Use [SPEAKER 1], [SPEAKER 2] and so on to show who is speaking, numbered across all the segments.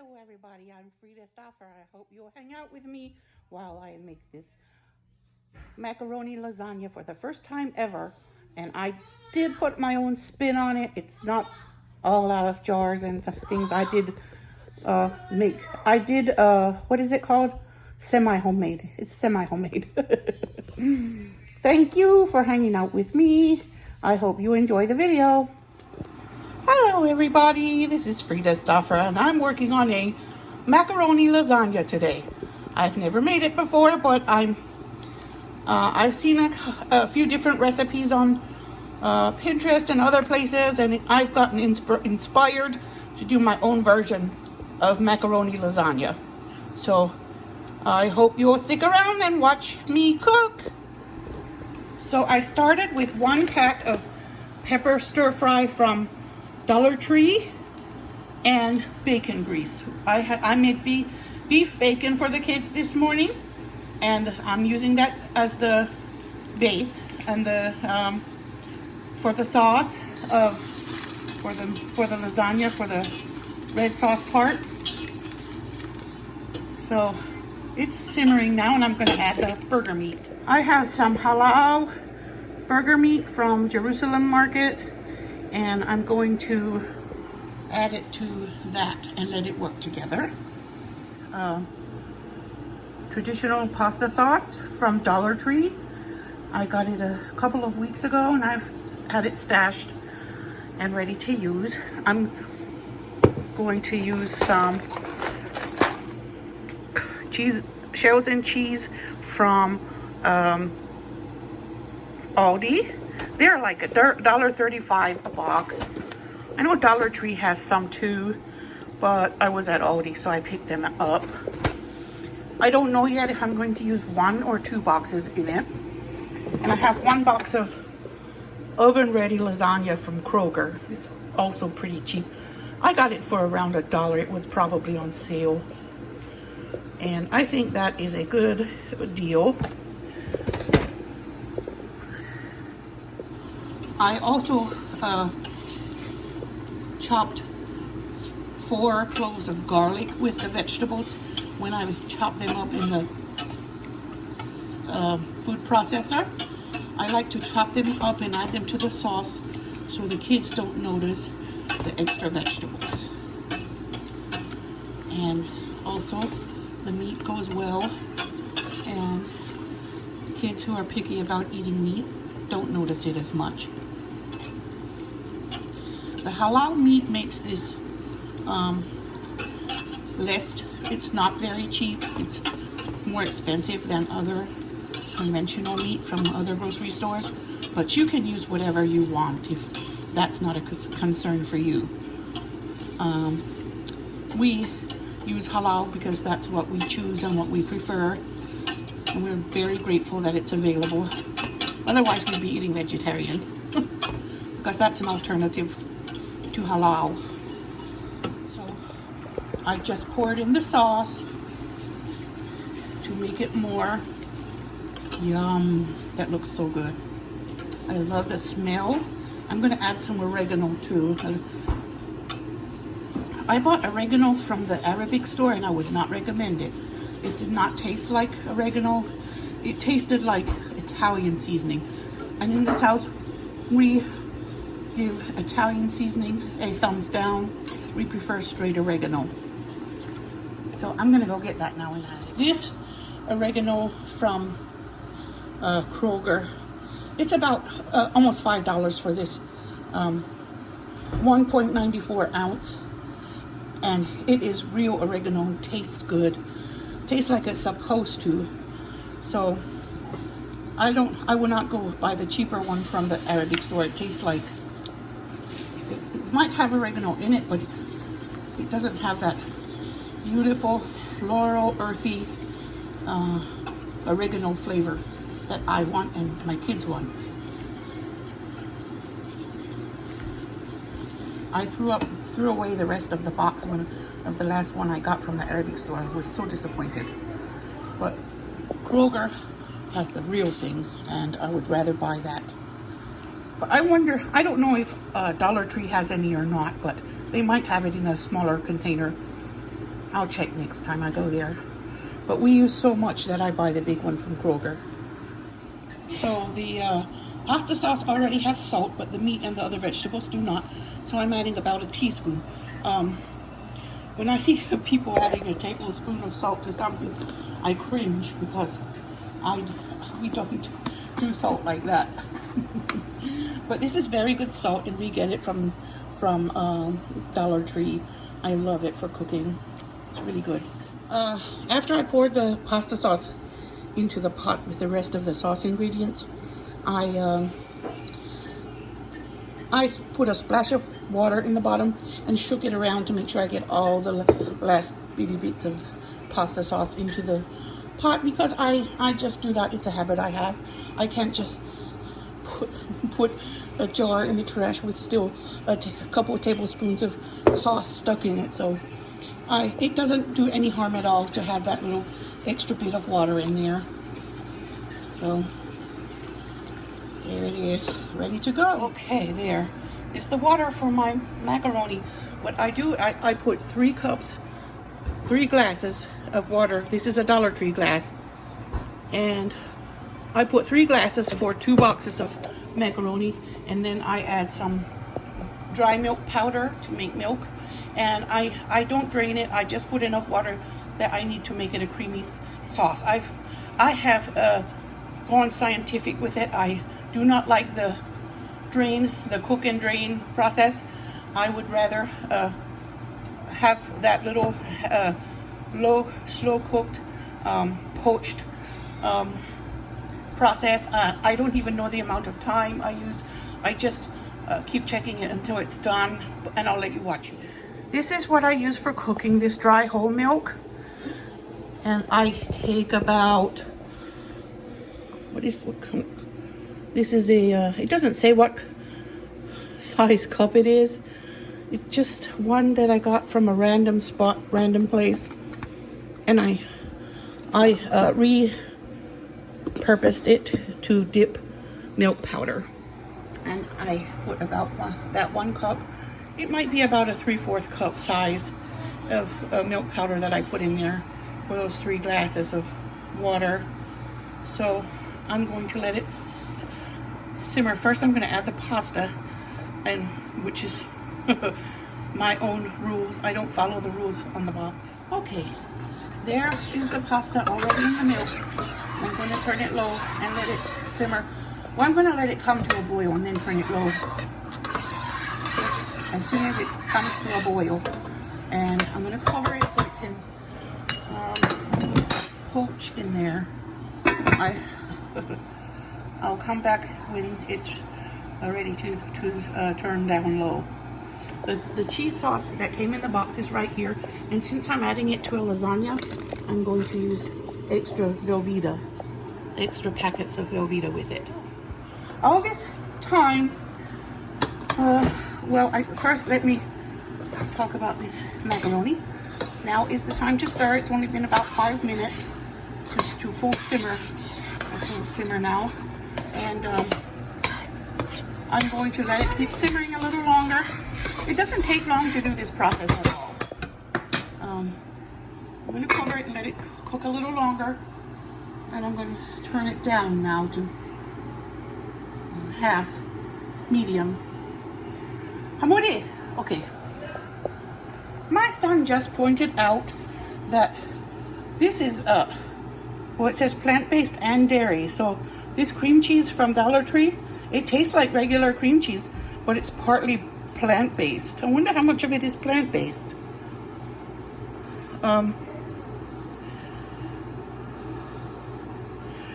[SPEAKER 1] Hello everybody, I'm Freda Stauffer. I hope you'll hang out with me while I make this macaroni lasagna for the first time ever. And I did put my own spin on it. It's not all out of jars and the things I did make. I did, what is it called? Semi-homemade. It's semi-homemade. Thank you for hanging out with me. I hope you enjoy the video. Hello everybody, this is Freda Stauffer and I'm working on a macaroni lasagna today. I've never made it before, but I've seen a few different recipes on Pinterest and other places, and I've gotten inspired to do my own version of macaroni lasagna. So I hope you'll stick around and watch me cook. So I started with 1 pack of pepper stir fry from Dollar Tree and bacon grease. I made beef bacon for the kids this morning, and I'm using that as the base and the for the sauce for the lasagna, for the red sauce part. So it's simmering now, and I'm going to add the burger meat. I have some halal burger meat from Jerusalem Market, and I'm going to add it to that and let it work together. Traditional pasta sauce from Dollar Tree. I got it a couple of weeks ago and I've had it stashed and ready to use. I'm going to use some shells and cheese from Aldi. They're like $1.35 a box. I know Dollar Tree has some too, but I was at Aldi, so I picked them up. I don't know yet if I'm going to use 1 or 2 boxes in it. And I have 1 box of oven-ready lasagna from Kroger. It's also pretty cheap. I got it for around $1. It was probably on sale. And I think that is a good deal. I also chopped 4 cloves of garlic with the vegetables when I chop them up in the food processor. I like to chop them up and add them to the sauce so the kids don't notice the extra vegetables. And also the meat goes well, and kids who are picky about eating meat don't notice it as much. The halal meat makes this it's not very cheap. It's more expensive than other conventional meat from other grocery stores, but you can use whatever you want if that's not a concern for you. We use halal because that's what we choose and what we prefer, and we're very grateful that it's available. Otherwise we'd be eating vegetarian because that's an alternative to halal. So I just poured in the sauce to make it more yum. That looks so good. I love the smell. I'm going to add some oregano too. I bought oregano from the Arabic store and I would not recommend it. It did not taste like oregano. It tasted like Italian seasoning. And in this house, we give Italian seasoning a thumbs down. We prefer straight oregano. So I'm gonna go get that now and add it. This oregano from Kroger, it's about almost $5 for this 1.94 ounce, and it is real oregano. Tastes good, tastes like it's supposed to. So I will not go buy the cheaper one from the Arabic store. It tastes like it might have oregano in it, but it doesn't have that beautiful floral, earthy oregano flavor that I want and my kids want. I threw away the rest of the box of the last one I got from the Arabic store. I was so disappointed. But Kroger has the real thing, and I would rather buy that. But I wonder, I don't know if Dollar Tree has any or not, but they might have it in a smaller container. I'll check next time I go there. But we use so much that I buy the big one from Kroger. So the pasta sauce already has salt, but the meat and the other vegetables do not. So I'm adding about a teaspoon. When I see people adding a tablespoon of salt to something, I cringe because we don't do salt like that. But this is very good salt, and we get it from Dollar Tree. I love it for cooking. It's really good. After I poured the pasta sauce into the pot with the rest of the sauce ingredients, I put a splash of water in the bottom and shook it around to make sure I get all the last bitty bits of pasta sauce into the pot, because I just do that. It's a habit I have. I can't just put a jar in the trash with still a couple of tablespoons of sauce stuck in it. So it doesn't do any harm at all to have that little extra bit of water in there. So there it is, ready to go. Okay, there is the water for my macaroni. What I do, I put 3 glasses of water. This is a Dollar Tree glass, and I put 3 glasses for 2 boxes of macaroni, and then I add some dry milk powder to make milk, and I don't drain it. I just put enough water that I need to make it a creamy sauce. I have gone scientific with it. I do not like the cook and drain process. I would rather have that little slow cooked, poached process. I don't even know the amount of time I use. I just keep checking it until it's done, and I'll let you watch it. This is what I use for cooking, this dry whole milk. And I take about, this is a, it doesn't say what size cup it is. It's just one that I got from a random spot, random place. And I repurposed it to dip milk powder. And I put about that 1 cup. It might be about a 3/4 cup size of milk powder that I put in there for those 3 glasses of water. So I'm going to let it simmer. First I'm going to add the pasta, and which is my own rules. I don't follow the rules on the box. Okay, there is the pasta already in the milk. I'm going to turn it low and let it simmer. Well, I'm going to let it come to a boil and then turn it low as soon as it comes to a boil. And I'm going to cover it so it can poach in there. I'll come back when it's ready to turn down low. The cheese sauce that came in the box is right here, and since I'm adding it to a lasagna, I'm going to use extra packets of Velveeta with it. All this time, first let me talk about this macaroni. Now is the time to stir. It's only been about 5 minutes to full simmer. Full simmer now, and I'm going to let it keep simmering a little longer. It doesn't take long to do this process at all. I'm going to cover it and let it cook a little longer, and I'm going to turn it down now to half medium. Amore, okay. My son just pointed out that this is it says plant-based and dairy. So this cream cheese from Dollar Tree, it tastes like regular cream cheese, but it's partly plant-based. I wonder how much of it is plant-based.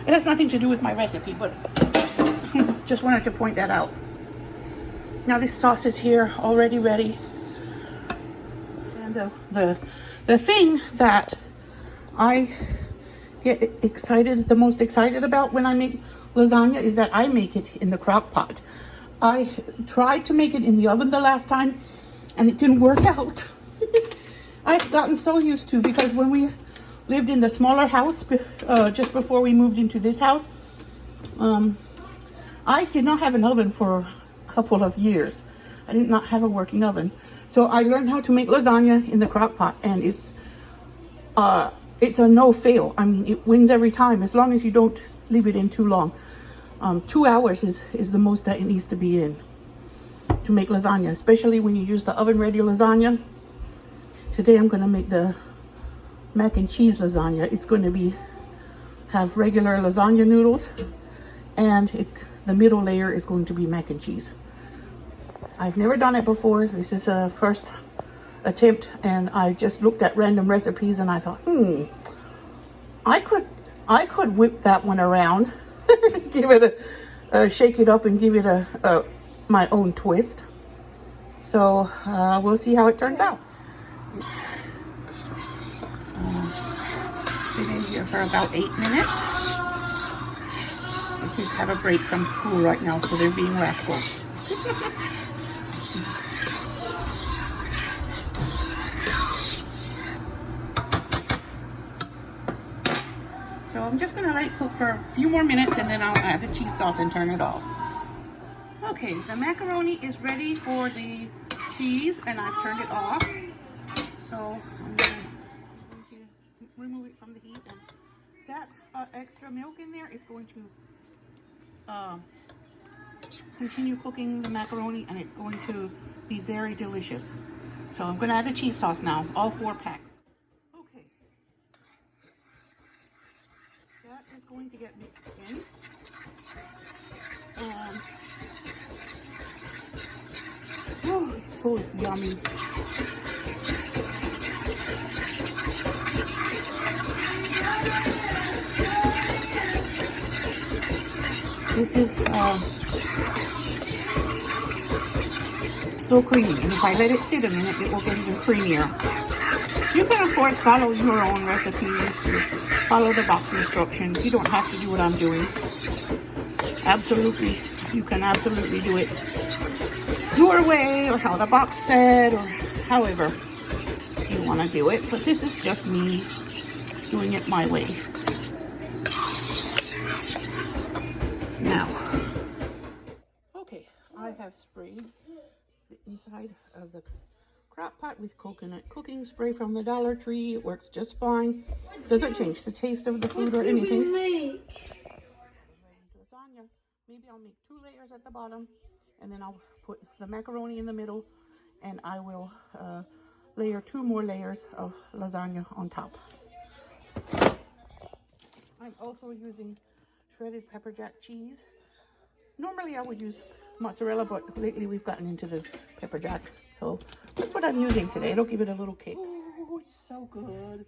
[SPEAKER 1] It has nothing to do with my recipe, but just wanted to point that out. Now this sauce is here, already ready. And the thing that I get the most excited about when I make lasagna is that I make it in the crock pot. I tried to make it in the oven the last time, and it didn't work out. I've gotten so used to, because when we lived in the smaller house, just before we moved into this house, I did not have an oven for a couple of years. I did not have a working oven. So I learned how to make lasagna in the crock pot, and it's it's a no fail. I mean, it wins every time as long as you don't leave it in too long. 2 hours is the most that it needs to be in to make lasagna, especially when you use the oven ready lasagna. Today I'm going to make the mac and cheese lasagna. It's going to have regular lasagna noodles, and the middle layer is going to be mac and cheese. I've never done it before. This is a first attempt, and I just looked at random recipes and I thought, I could whip that one around, give it shake it up and give it my own twist. So we'll see how it turns out. Been in here for about 8 minutes. The kids have a break from school right now, so they're being rascals. So I'm just going to let it cook for a few more minutes, and then I'll add the cheese sauce and turn it off. Okay, the macaroni is ready for the cheese, and I've turned it off. So I'm going to remove it from the heat. And that extra milk in there is going to continue cooking the macaroni, and it's going to be very delicious. So I'm going to add the cheese sauce now, all 4 packs. Okay. That is going to get mixed in. And oh, it's so yummy. This is so creamy, and if I let it sit a minute, it will get even creamier. You can, of course, follow your own recipe, follow the box instructions. You don't have to do what I'm doing. Absolutely, you can absolutely do it your way, or how the box said, or however you want to do it. But this is just me doing it my way. Now, okay, I have sprayed the inside of the crock pot with coconut cooking spray from the Dollar Tree. It works just fine. Doesn't change the taste of the food or anything. Lasagna. Maybe I'll make 2 layers at the bottom, and then I'll put the macaroni in the middle, and I will layer 2 more layers of lasagna on top. I'm also using shredded pepper jack cheese. Normally I would use mozzarella, but lately we've gotten into the pepper jack, so that's what I'm using today. It'll give it a little kick. Oh, it's so good.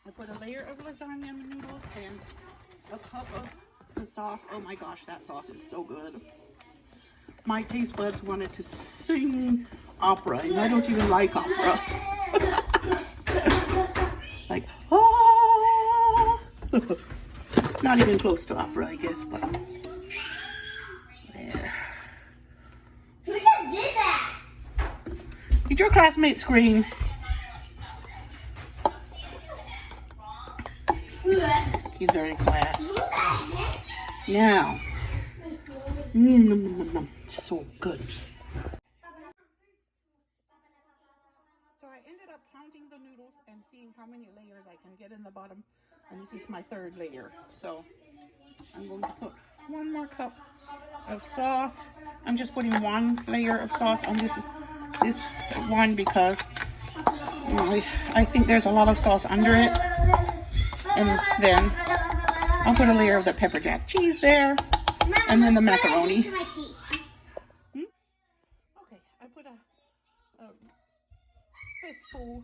[SPEAKER 1] I put a layer of lasagna noodles and a cup of the sauce. Oh my gosh, that sauce is so good. My taste buds wanted to sing opera, and I don't even like opera. Like, oh, not even close to opera, I guess, but there.
[SPEAKER 2] Who just did that?
[SPEAKER 1] Did your classmate scream? Kids are in class. Now, so good. So I ended up counting the noodles and seeing how many layers I can get in the bottom, and this is my 3rd layer. So I'm going to put 1 more cup of sauce. I'm just putting 1 layer of sauce on this one because I think there's a lot of sauce under it. And then I'll put a layer of the pepper jack cheese there, and then the macaroni. Okay, I put a fistful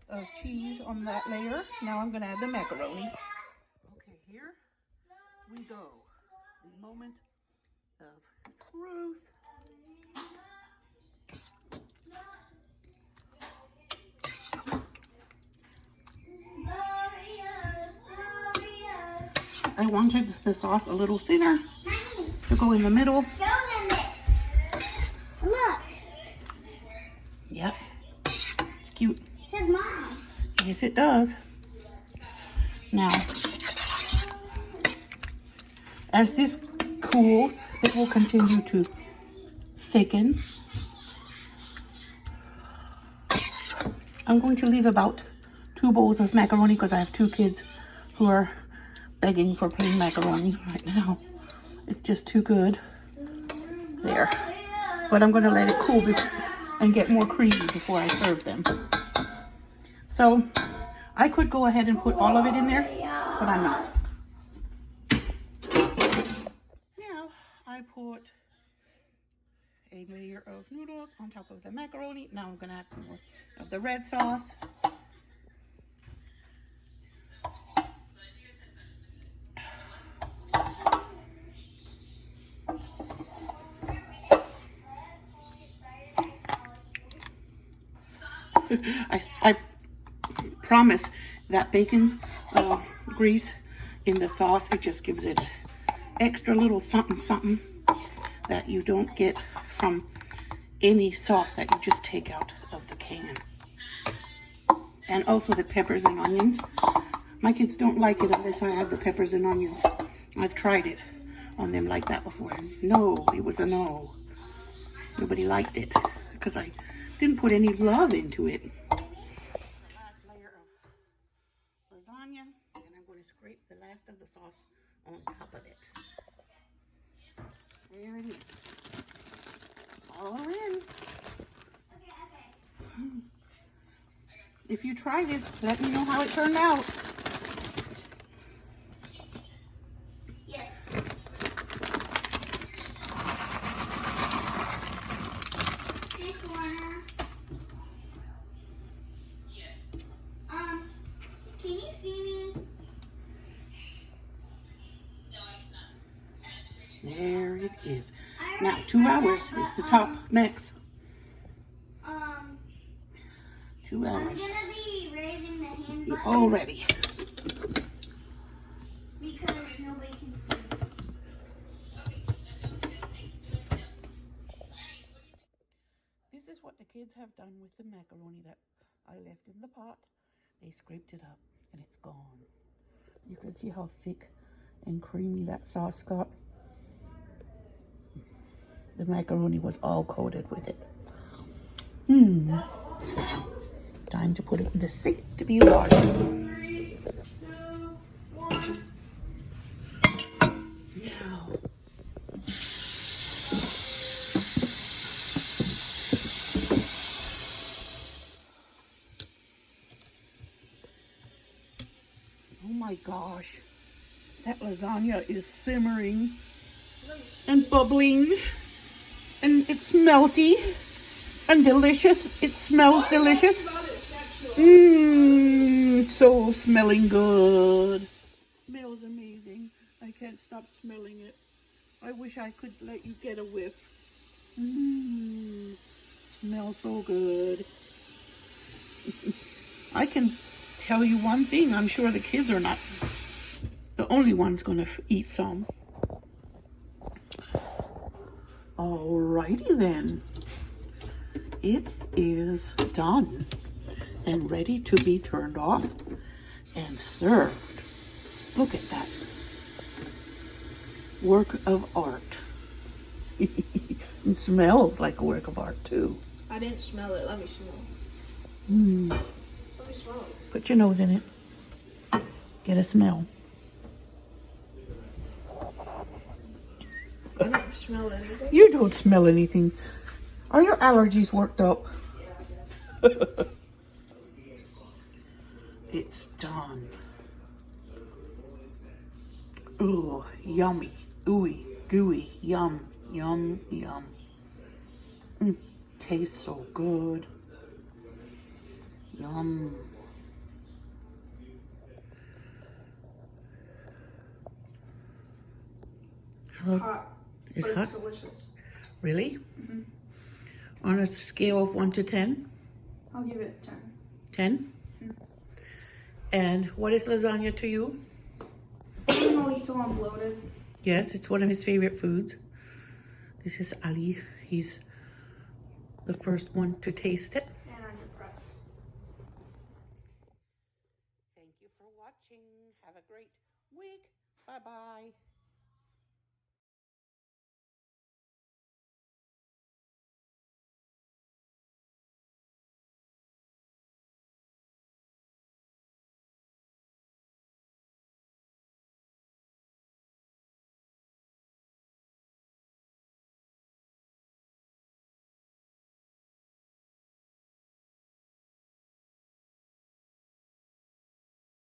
[SPEAKER 1] of cheese on that layer. Now I'm going to add the macaroni. Okay, here we go. The moment of truth. I wanted the sauce a little thinner to go in the middle.
[SPEAKER 2] Look.
[SPEAKER 1] Yep. It's cute.
[SPEAKER 2] It says Mom.
[SPEAKER 1] Yes, it does. Now, as this cools, it will continue to thicken. I'm going to leave about 2 bowls of macaroni because I have 2 kids who are begging for plain macaroni right now. It's just too good. There. But I'm going to let it cool and get more creamy before I serve them. So I could go ahead and put all of it in there, but I'm not. Now I put a layer of noodles on top of the macaroni. Now I'm going to add some more of the red sauce. I promise that bacon grease in the sauce, it just gives it extra little something something that you don't get from any sauce that you just take out of the can. And also the peppers and onions. My kids don't like it unless I add the peppers and onions. I've tried it on them like that before. No, it was a no. Nobody liked it because I didn't put any love into it. Last layer of lasagna, and I'm going to scrape the last of the sauce on top of it. There it is. All in. If you try this, let me know how it turned out.
[SPEAKER 2] Can you see me?
[SPEAKER 1] There it is. Now 2 hours is the top next. 2 hours.
[SPEAKER 2] I'm gonna be raising the hand button.
[SPEAKER 1] All ready.
[SPEAKER 2] Because nobody can see.
[SPEAKER 1] This is what the kids have done with the macaroni that I left in the pot. They scraped it up and it's gone. You can see how thick and creamy that sauce got. The macaroni was all coated with it. Time to put it in the sink to be washed.
[SPEAKER 2] 3, 2, 1.
[SPEAKER 1] Now, oh my gosh, that lasagna is simmering and bubbling, and it's melty and delicious. It smells delicious. It's so smelling good. Smells amazing. I can't stop smelling it. I wish I could let you get a whiff. Smells so good. I can tell you one thing. I'm sure the kids are not the only ones going to eat some. Alrighty then. It is done and ready to be turned off and served. Look at that. Work of art. It smells like a work of art too.
[SPEAKER 3] I didn't smell it. Let me smell it. Let me smell it.
[SPEAKER 1] Put your nose in it. Get a smell.
[SPEAKER 3] I don't smell anything.
[SPEAKER 1] You don't smell anything. Are your allergies worked up? It's done. Ooh, yummy. Ooey, gooey, yum, yum, yum. Tastes so good. Yum.
[SPEAKER 3] Hot.
[SPEAKER 1] It's
[SPEAKER 3] But
[SPEAKER 1] hot?
[SPEAKER 3] it's delicious.
[SPEAKER 1] Really? On a scale of 1 to 10?
[SPEAKER 3] I'll give it 10.
[SPEAKER 1] 10? And what is lasagna to you?
[SPEAKER 3] Even though you I'm bloated.
[SPEAKER 1] Yes, it's one of his favorite foods. This is Ali. He's the first one to taste it.
[SPEAKER 3] And I'm depressed.
[SPEAKER 1] Thank you for watching. Have a great week. Bye-bye.